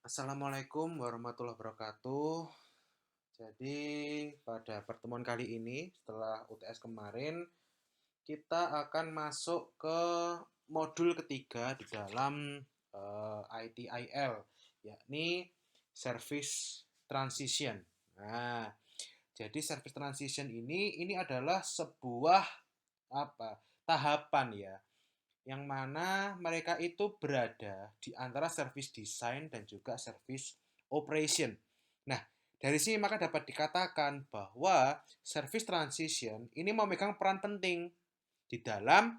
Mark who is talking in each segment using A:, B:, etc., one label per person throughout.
A: Assalamualaikum warahmatullahi wabarakatuh. Jadi pada pertemuan kali ini setelah UTS kemarin kita akan masuk ke modul ketiga di dalam ITIL, yakni Service Transition. Nah, jadi Service Transition ini adalah sebuah apa tahapan ya, yang mana mereka itu berada di antara service design dan juga service operation. Nah, dari sini maka dapat dikatakan bahwa service transition ini memegang peran penting di dalam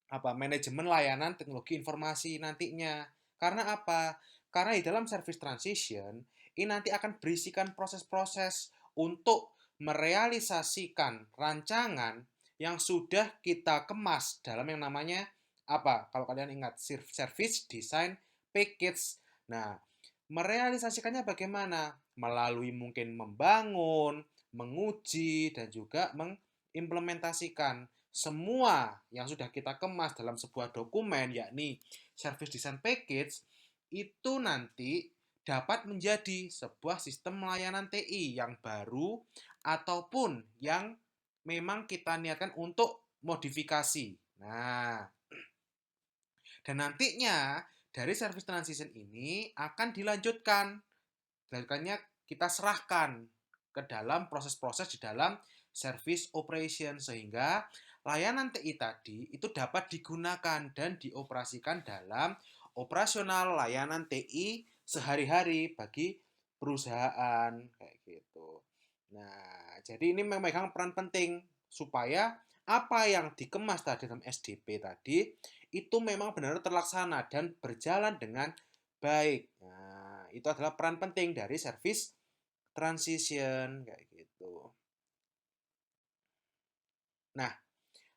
A: manajemen layanan teknologi informasi nantinya. Karena apa? Karena di dalam service transition ini nanti akan berisikan proses-proses untuk merealisasikan rancangan yang sudah kita kemas dalam yang namanya apa? Kalau kalian ingat service design package. Nah, merealisasikannya bagaimana? Melalui mungkin membangun, menguji dan juga mengimplementasikan semua yang sudah kita kemas dalam sebuah dokumen, yakni service design package, itu nanti dapat menjadi sebuah sistem layanan TI yang baru ataupun yang memang kita niatkan untuk modifikasi. Nah, dan nantinya dari service transition ini akan dilanjutkan. Dilanjutkannya kita serahkan ke dalam proses-proses di dalam service operation sehingga layanan TI tadi itu dapat digunakan dan dioperasikan dalam operasional layanan TI sehari-hari bagi perusahaan kayak gitu. Nah, jadi ini memegang peran penting supaya apa yang dikemas tadi dalam SDP tadi itu memang benar terlaksana dan berjalan dengan baik. Nah, itu adalah peran penting dari service transition kayak gitu. Nah,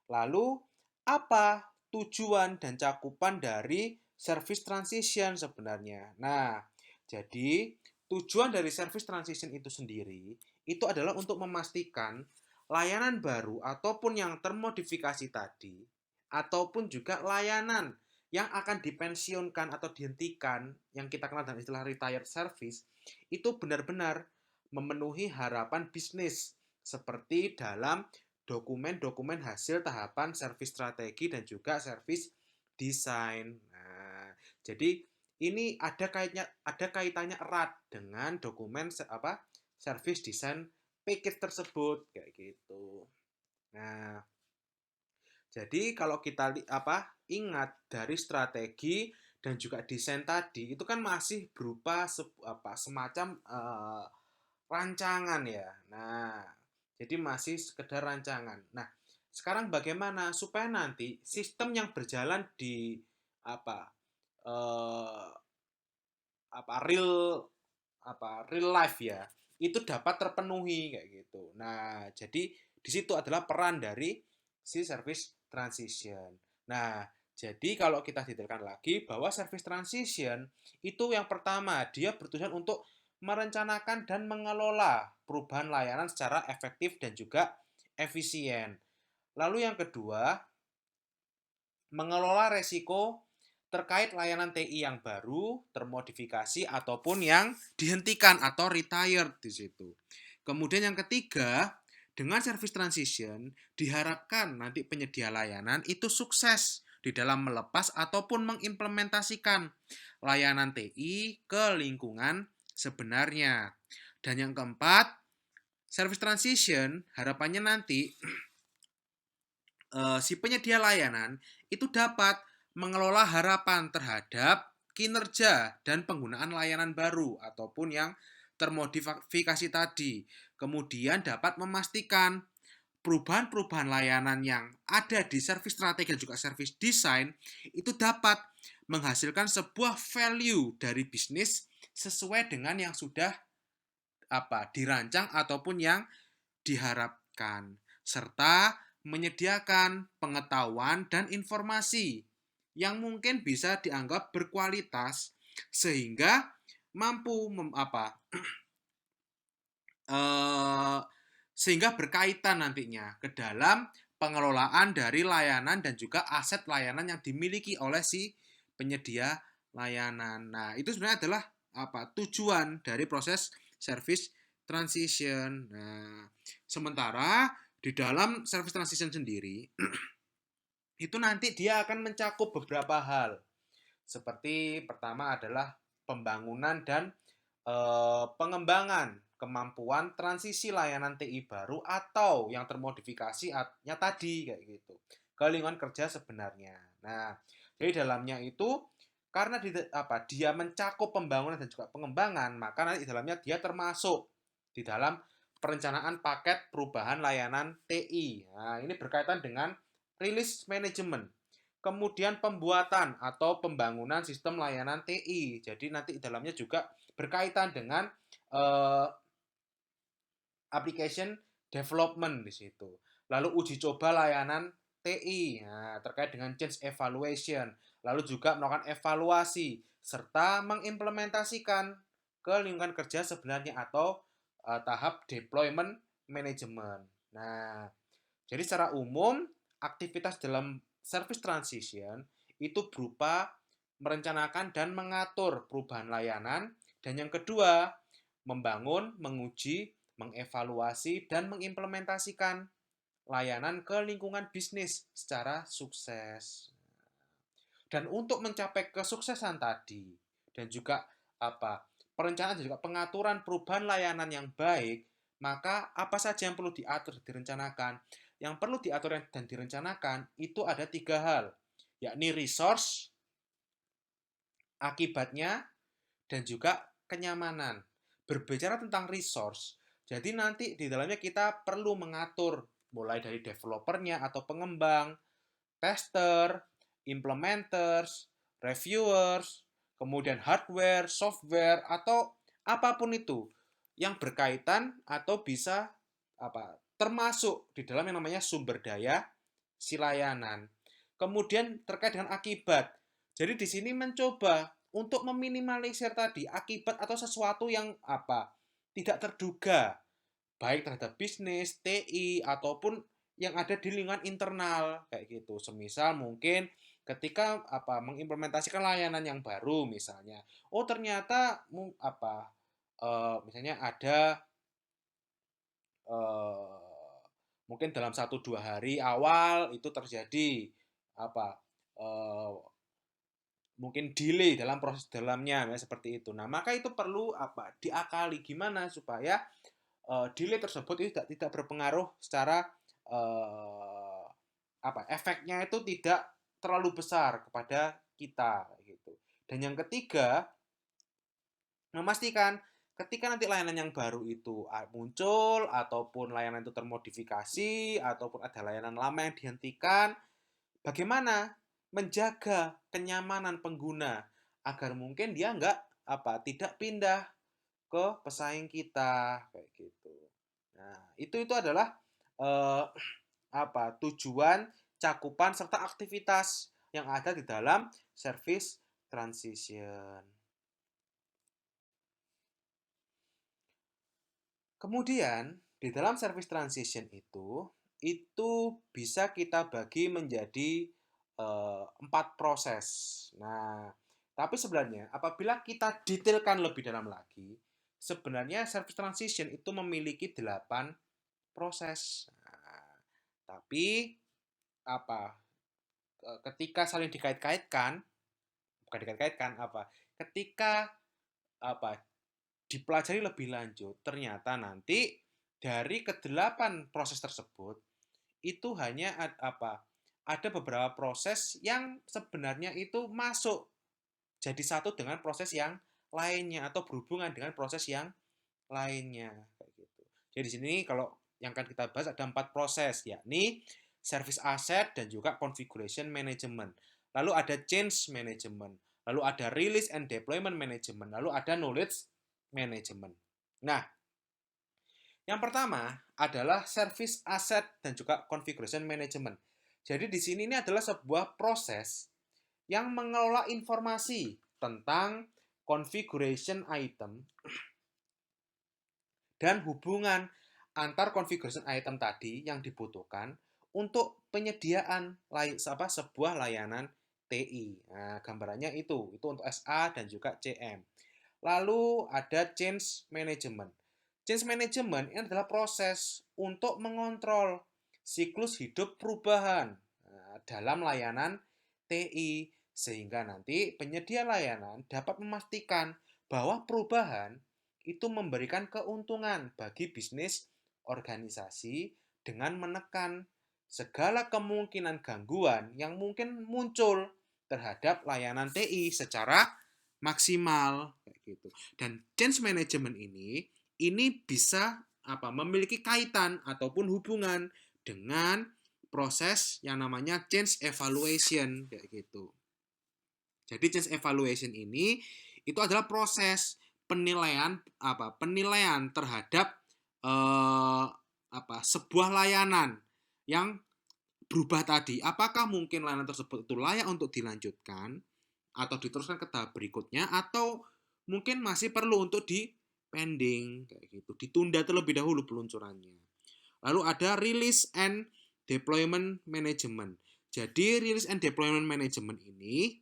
A: lalu apa tujuan dan cakupan dari service transition sebenarnya? Nah, jadi tujuan dari service transition itu sendiri itu adalah untuk memastikan layanan baru ataupun yang termodifikasi tadi ataupun juga layanan yang akan dipensiunkan atau dihentikan yang kita kenal dengan istilah retired service itu benar-benar memenuhi harapan bisnis seperti dalam dokumen-dokumen hasil tahapan servis strategi dan juga servis desain. Nah, jadi ini ada kaitannya erat dengan dokumen servis desain package tersebut kayak gitu. Nah, jadi kalau kita ingat dari strategi dan juga desain tadi itu kan masih berupa semacam rancangan ya. Nah, jadi masih sekedar rancangan. Nah, sekarang bagaimana supaya nanti sistem yang berjalan di apa eh, real real life ya itu dapat terpenuhi kayak gitu. Nah, jadi di situ adalah peran dari si service transition. Nah, jadi kalau kita detailkan lagi bahwa service transition itu yang pertama dia bertujuan untuk merencanakan dan mengelola perubahan layanan secara efektif dan juga efisien. Lalu yang kedua, mengelola resiko terkait layanan TI yang baru, termodifikasi ataupun yang dihentikan atau retired di situ. Kemudian yang ketiga, dengan service transition diharapkan nanti penyedia layanan itu sukses di dalam melepas ataupun mengimplementasikan layanan TI ke lingkungan sebenarnya. Dan yang keempat, service transition harapannya nanti si penyedia layanan itu dapat mengelola harapan terhadap kinerja dan penggunaan layanan baru ataupun yang termodifikasi tadi. Kemudian dapat memastikan perubahan-perubahan layanan yang ada di service strategi dan juga service design itu dapat menghasilkan sebuah value dari bisnis sesuai dengan yang sudah dirancang ataupun yang diharapkan serta menyediakan pengetahuan dan informasi yang mungkin bisa dianggap berkualitas sehingga mampu sehingga berkaitan nantinya ke dalam pengelolaan dari layanan dan juga aset layanan yang dimiliki oleh si penyedia layanan. Nah, itu sebenarnya adalah tujuan dari proses service transition. Nah, sementara di dalam service transition sendiri itu nanti dia akan mencakup beberapa hal. Seperti pertama adalah pembangunan dan pengembangan kemampuan transisi layanan TI baru atau yang termodifikasinya tadi kayak gitu ke lingkungan kerja sebenarnya. Nah, jadi dalamnya itu karena dia mencakup pembangunan dan juga pengembangan, maka nanti di dalamnya dia termasuk di dalam perencanaan paket perubahan layanan TI. Nah, ini berkaitan dengan release management. Kemudian pembuatan atau pembangunan sistem layanan TI. Jadi nanti di dalamnya juga berkaitan dengan uh, application development di situ. Lalu uji coba layanan TI, nah, terkait dengan change evaluation. Lalu juga melakukan evaluasi serta mengimplementasikan ke lingkungan kerja sebenarnya atau tahap deployment management. Nah, jadi secara umum aktivitas dalam service transition itu berupa merencanakan dan mengatur perubahan layanan, dan yang kedua membangun, menguji, mengevaluasi dan mengimplementasikan layanan ke lingkungan bisnis secara sukses. Dan untuk mencapai kesuksesan tadi dan juga perencanaan dan juga pengaturan perubahan layanan yang baik, maka apa saja yang perlu diatur dan direncanakan? Yang perlu diatur dan direncanakan itu ada 3 hal, yakni resource, akibatnya, dan juga kenyamanan. Berbicara tentang resource, jadi nanti di dalamnya kita perlu mengatur mulai dari developernya atau pengembang, tester, implementers, reviewers, kemudian hardware, software, atau apapun itu yang berkaitan atau bisa termasuk di dalam yang namanya sumber daya si layanan. Kemudian terkait dengan akibat. Jadi di sini mencoba untuk meminimalisir tadi akibat atau sesuatu yang tidak terduga, baik terhadap bisnis, TI, ataupun yang ada di lingkungan internal kayak gitu. Semisal mungkin ketika mengimplementasikan layanan yang baru misalnya, oh ternyata misalnya ada mungkin dalam 1-2 hari awal itu terjadi apa mungkin delay dalam proses dalamnya ya, seperti itu. Nah, maka itu perlu diakali gimana supaya delay tersebut itu tidak berpengaruh secara efeknya itu tidak terlalu besar kepada kita gitu. Dan yang ketiga, memastikan ketika nanti layanan yang baru itu muncul ataupun layanan itu termodifikasi ataupun ada layanan lama yang dihentikan, bagaimana menjaga kenyamanan pengguna agar mungkin dia tidak pindah ke pesaing kita kayak gitu. Nah, itu adalah eh, tujuan, cakupan serta aktivitas yang ada di dalam service transition. Kemudian di dalam service transition itu bisa kita bagi menjadi 4 proses. Nah, tapi sebenarnya apabila kita detailkan lebih dalam lagi, sebenarnya service transition itu memiliki 8 proses. Nah, tapi ketika saling dikait-kaitkan, bukan dikait-kaitkan ketika apa dipelajari lebih lanjut, ternyata nanti dari ke-8 proses tersebut itu hanya ada beberapa proses yang sebenarnya itu masuk jadi satu dengan proses yang lainnya atau berhubungan dengan proses yang lainnya kayak gitu. Jadi di sini kalau yang akan kita bahas ada 4 proses, yakni service asset dan juga configuration management. Lalu ada change management, lalu ada release and deployment management, lalu ada knowledge management. Nah, yang pertama adalah service asset dan juga configuration management. Jadi di sini ini adalah sebuah proses yang mengelola informasi tentang configuration item dan hubungan antar configuration item tadi yang dibutuhkan untuk penyediaan sebuah layanan TI. Nah, gambarannya itu untuk SA dan juga CM. Lalu ada change management. Change management ini adalah proses untuk mengontrol siklus hidup perubahan dalam layanan TI, sehingga nanti penyedia layanan dapat memastikan bahwa perubahan itu memberikan keuntungan bagi bisnis organisasi dengan menekan segala kemungkinan gangguan yang mungkin muncul terhadap layanan TI secara maksimal kayak gitu. Dan change management ini bisa memiliki kaitan ataupun hubungan dengan proses yang namanya change evaluation kayak gitu. Jadi change evaluation ini itu adalah proses penilaian terhadap sebuah layanan yang berubah tadi. Apakah mungkin layanan tersebut itu layak untuk dilanjutkan atau diteruskan ke tahap berikutnya, atau mungkin masih perlu untuk di pending kayak gitu, ditunda terlebih dahulu peluncurannya. Lalu ada release and deployment management. Jadi release and deployment management ini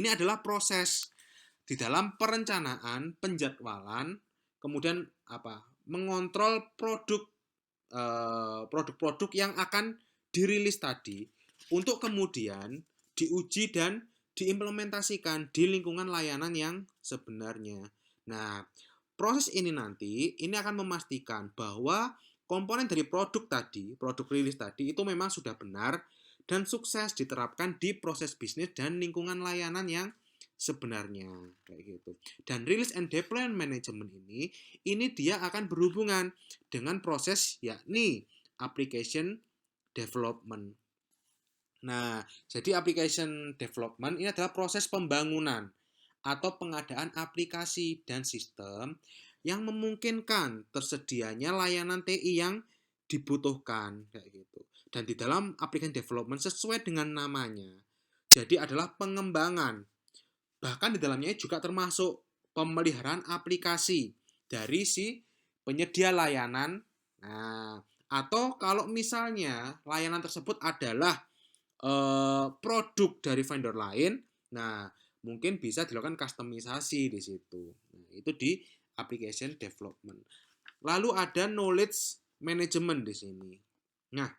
A: adalah proses di dalam perencanaan, penjadwalan, kemudian mengontrol produk-produk yang akan dirilis tadi untuk kemudian diuji dan diimplementasikan di lingkungan layanan yang sebenarnya. Nah, proses ini nanti akan memastikan bahwa komponen dari produk rilis tadi itu memang sudah benar dan sukses diterapkan di proses bisnis dan lingkungan layanan yang sebenarnya kayak gitu. Dan release and deployment management ini dia akan berhubungan dengan proses yakni application development. Nah, jadi application development ini adalah proses pembangunan atau pengadaan aplikasi dan sistem yang memungkinkan tersedianya layanan TI yang dibutuhkan kayak gitu. Dan di dalam application development sesuai dengan namanya, jadi adalah pengembangan. Bahkan di dalamnya juga termasuk pemeliharaan aplikasi dari si penyedia layanan. Nah, atau kalau misalnya layanan tersebut adalah produk dari vendor lain, nah mungkin bisa dilakukan customisasi di situ. Nah, itu di application development. Lalu ada knowledge management di sini. Nah,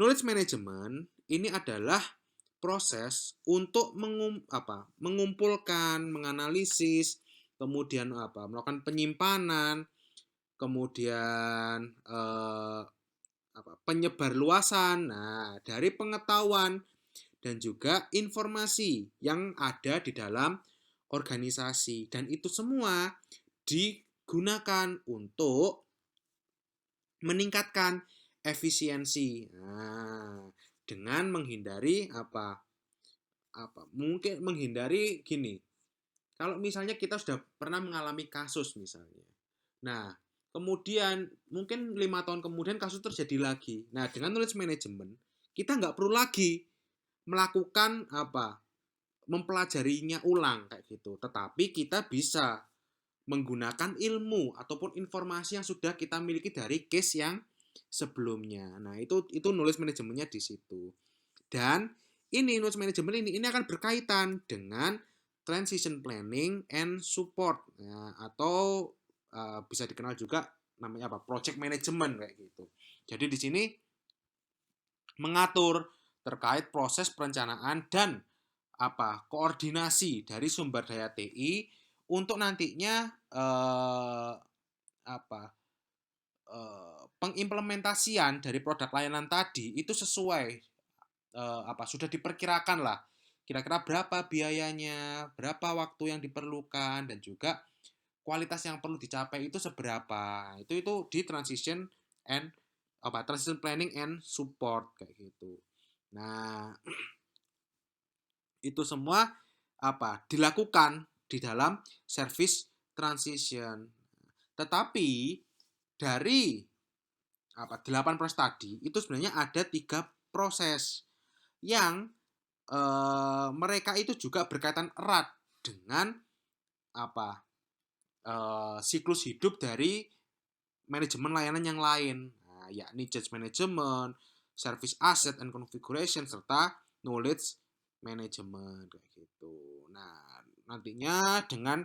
A: knowledge management ini adalah proses untuk mengumpulkan, menganalisis, kemudian melakukan penyimpanan, kemudian penyebarluasan dari pengetahuan dan juga informasi yang ada di dalam organisasi, dan itu semua digunakan untuk meningkatkan efisiensi. Dengan menghindari mungkin menghindari gini. Kalau misalnya kita sudah pernah mengalami kasus misalnya. Nah, kemudian mungkin 5 tahun kemudian kasus terjadi lagi. Nah, dengan knowledge management kita nggak perlu lagi melakukan mempelajarinya ulang kayak gitu. Tetapi kita bisa menggunakan ilmu ataupun informasi yang sudah kita miliki dari case yang sebelumnya. Nah, itu knowledge manajemennya di situ. Dan ini knowledge management ini akan berkaitan dengan transition planning and support, atau bisa dikenal juga namanya project management kayak gitu. Jadi di sini mengatur terkait proses perencanaan dan koordinasi dari sumber daya TI untuk nantinya pengimplementasian dari produk layanan tadi itu sesuai sudah diperkirakan lah kira-kira berapa biayanya, berapa waktu yang diperlukan, dan juga kualitas yang perlu dicapai itu seberapa. Itu di transition planning and support kayak gitu. Nah, itu semua dilakukan di dalam service transition. Tetapi dari 8 proses tadi itu sebenarnya ada 3 proses yang mereka itu juga berkaitan erat dengan siklus hidup dari manajemen layanan yang lain, yakni change management, service asset and configuration, serta knowledge management kayak gitu. Nah, nantinya dengan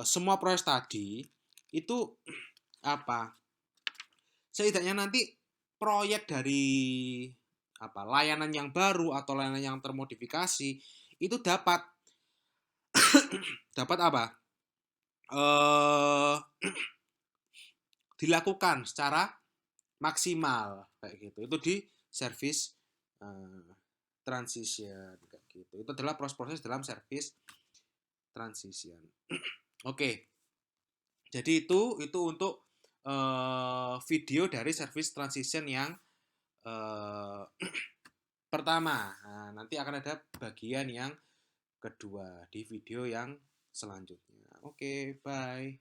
A: semua proses tadi itu apa? Setidaknya nanti proyek dari layanan yang baru atau layanan yang termodifikasi itu dapat apa? Eh dilakukan secara maksimal kayak gitu. Itu di service transition kayak gitu. Itu adalah proses-proses dalam service transition. Oke. Jadi itu untuk video dari service transition yang pertama. Nah, nanti akan ada bagian yang kedua di video yang selanjutnya. Oke, bye.